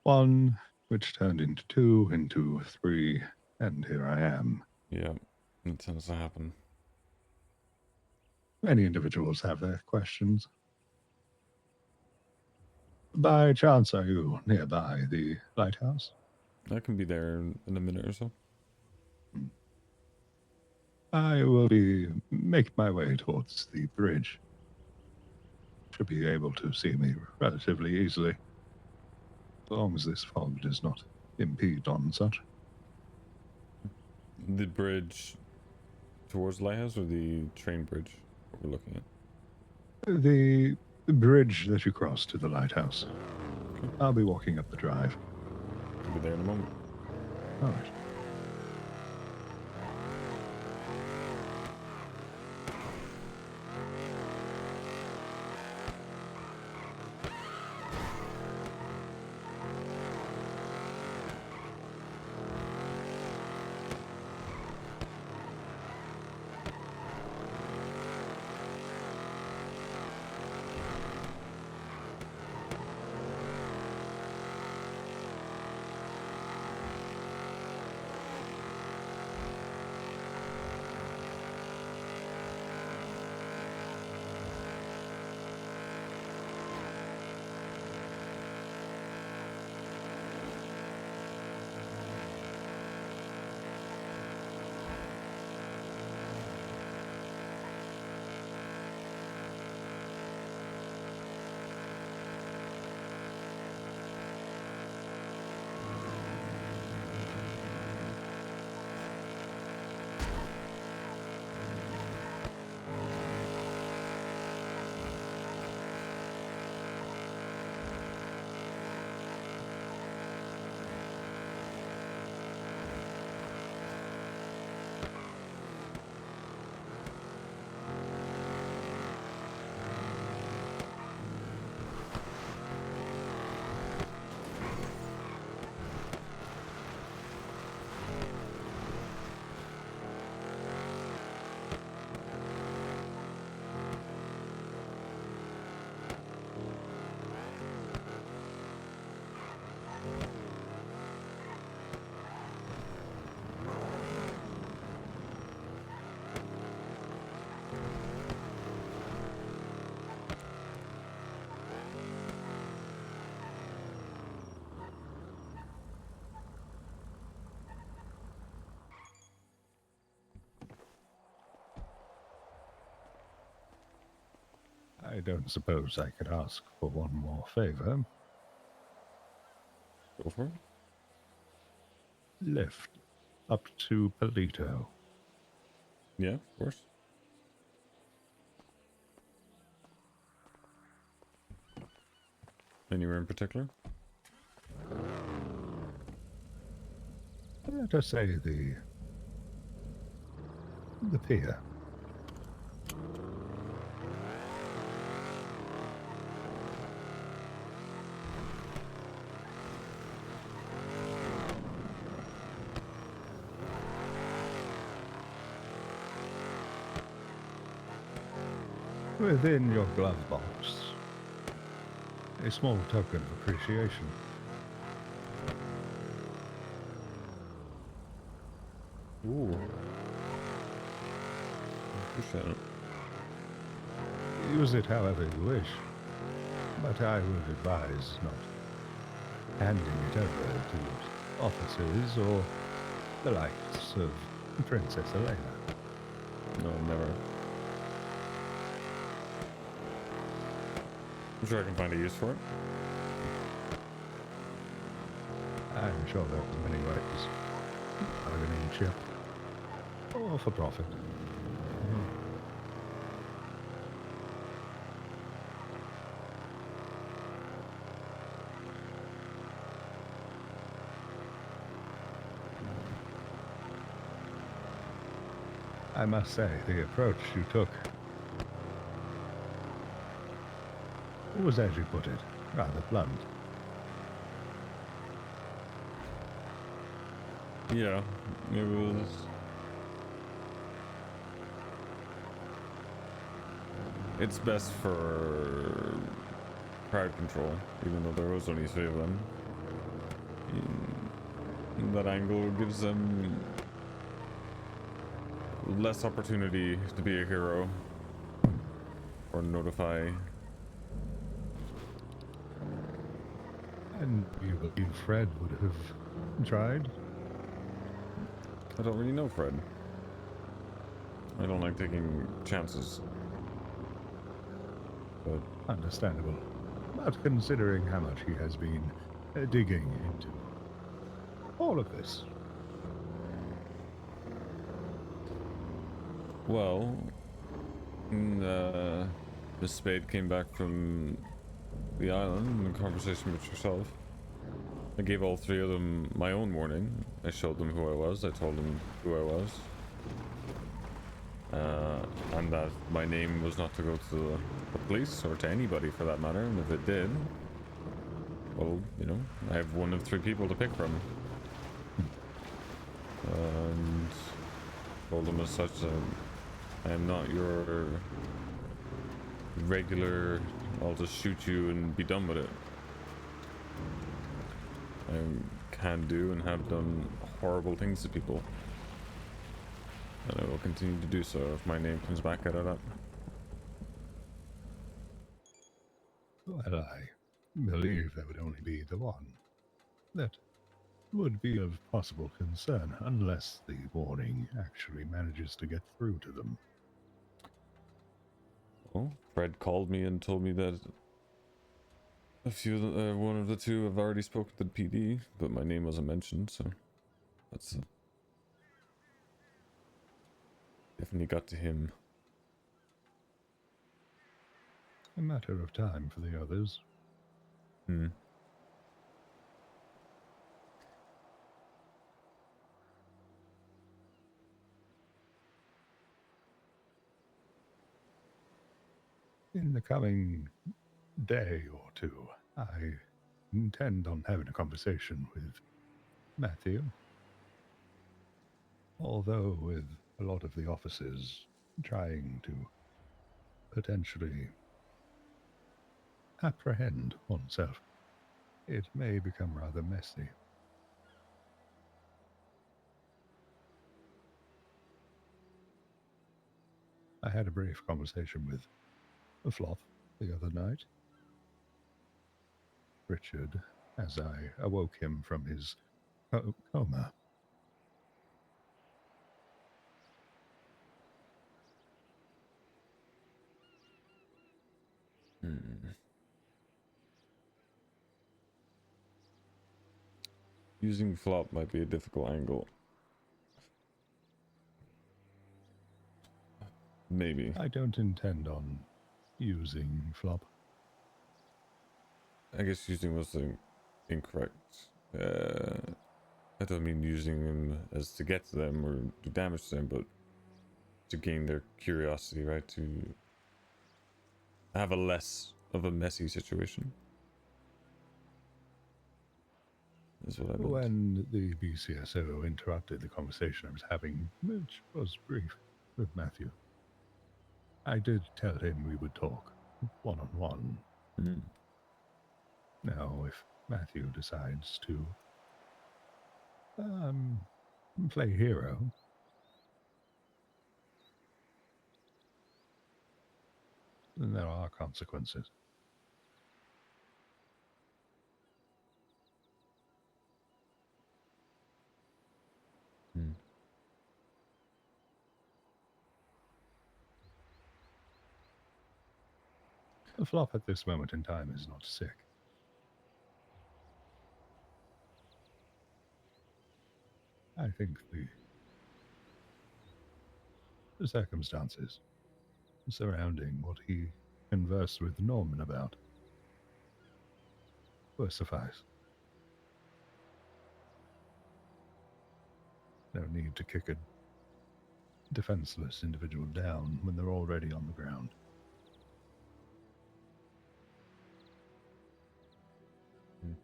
one, which turned into two, into three, and here I am. Yeah, it tends to happen. Many individuals have their questions. By chance, are you nearby the lighthouse? I can be there in a minute or so. I will be making my way towards the bridge. Should be able to see me relatively easily, as long as this fog does not impede on such. The bridge towards the lighthouse or the train bridge what we're looking at? The bridge that you cross to the lighthouse. Okay. I'll be walking up the drive. I'll be there in a moment. All right. I don't suppose I could ask for one more favor. Go for it. Lift up to Polito. Yeah, of course. Anywhere in particular? Let us say the pier. Within your glove box, a small token of appreciation. Ooh. Appreciate it. Use it however you wish, but I would advise not handing it over to officers or the likes of Princess Elena. No, never. I'm sure I can find a use for it. I'm sure there are many ways. Bargaining chip. Or for profit. I must say, the approach you took was, as you put it, rather blunt. Yeah, it was. It's best for crowd control, even though there was only 3 of them. That angle gives them less opportunity to be a hero or notify. And you believe Fred would have tried? I don't really know Fred. I don't like taking chances. But Understandable. But considering how much he has been digging into all of this, well, Miss Spade came back from the island in conversation with yourself. I gave all three of them my own warning. I showed them who I was. I told them who I was. And that my name was not to go to the police or to anybody for that matter. And if it did, well, you know, I have one of three people to pick from. And told them as such that I am not your regular, I'll just shoot you and be done with it. I can do and have done horrible things to people. And I will continue to do so if my name comes back out of that. well, I believe there would only be the one that would be of possible concern unless the warning actually manages to get through to them. Well, Fred called me and told me that one of the two have already spoken to the PD, but my name wasn't mentioned, so that's definitely got to him. A matter of time for the others. Hmm. In the coming day or two, I intend on having a conversation with Matthew. Although, with a lot of the officers trying to potentially apprehend oneself, it may become rather messy. I had a brief conversation with Floth the other night. Richard, as I awoke him from his coma. Hmm. Using flop might be a difficult angle. Maybe. I don't intend on using Flop. I guess using was incorrect. I don't mean using them as to get to them or do damage to them, but to gain their curiosity, right? To have a less of a messy situation. Is what I meant. When the BCSO interrupted the conversation I was having, which was brief, with Matthew, I did tell him we would talk one on one. Mm. Now, if Matthew decides to play hero, then there are consequences. Mm. The Flop at this moment in time is not sick. I think the circumstances surrounding what he conversed with Norman about will suffice. No need to kick a defenseless individual down when they're already on the ground. Mm.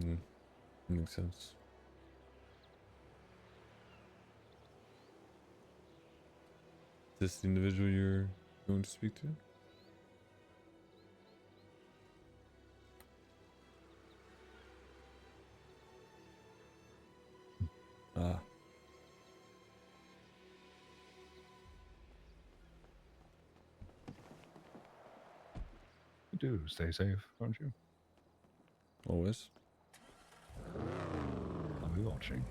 Mm. Makes sense. Is this the individual you're going to speak to? do stay safe, won't you? Always. I'll be watching.